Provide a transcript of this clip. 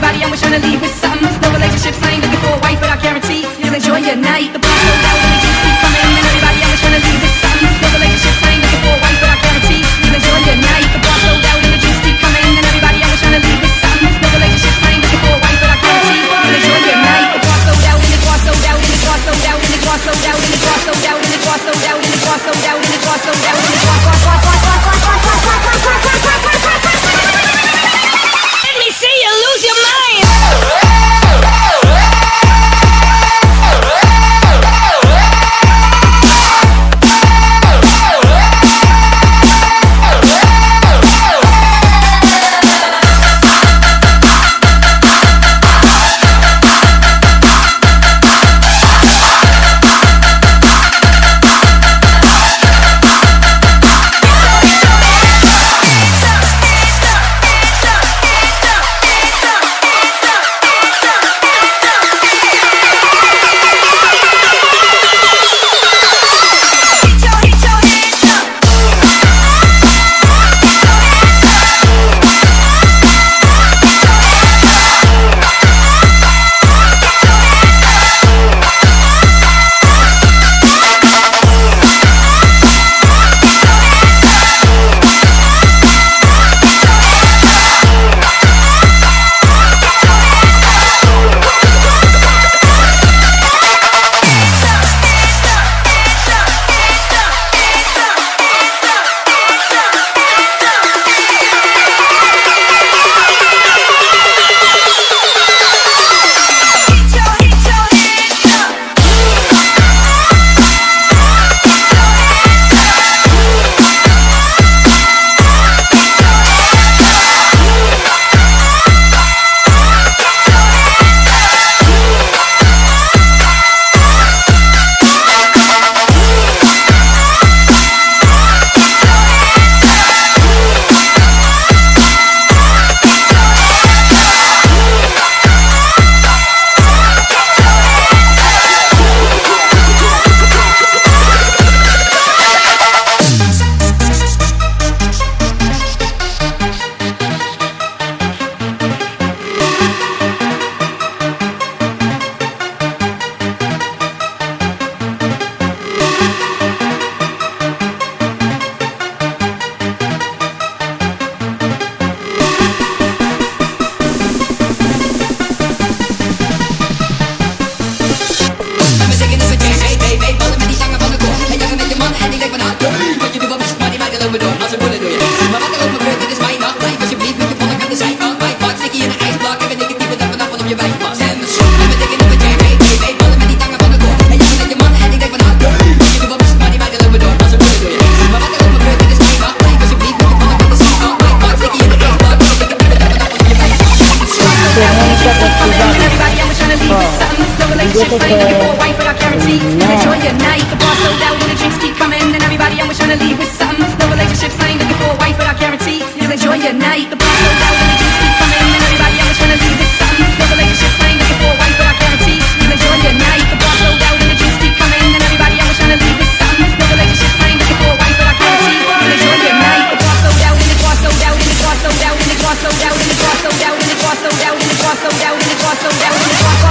everybody, I'm trying to leave with something. No relationships, I ain't looking for a wife, but I guarantee you'll enjoy your night. The bar sold out and the drinks keep coming. And everybody, I'm trying to leave with something. No relationships, I ain't looking for a wife, but I guarantee you'll enjoy your night. The bar sold out and the drinks keep coming. And everybody, I'm trying to leave with something. No relationships, I ain't looking for a wife, but I guarantee you'll enjoy your night. The bar sold out and the bar sold out and the bar sold out and the bar sold out and the bar sold out and the bar sold out and the bar sold out and the bar sold out and the bar. Let me see you lose your mind. Sold out in the car, sold out in the car, sold out in the car, sold out in the car, sold out in the car.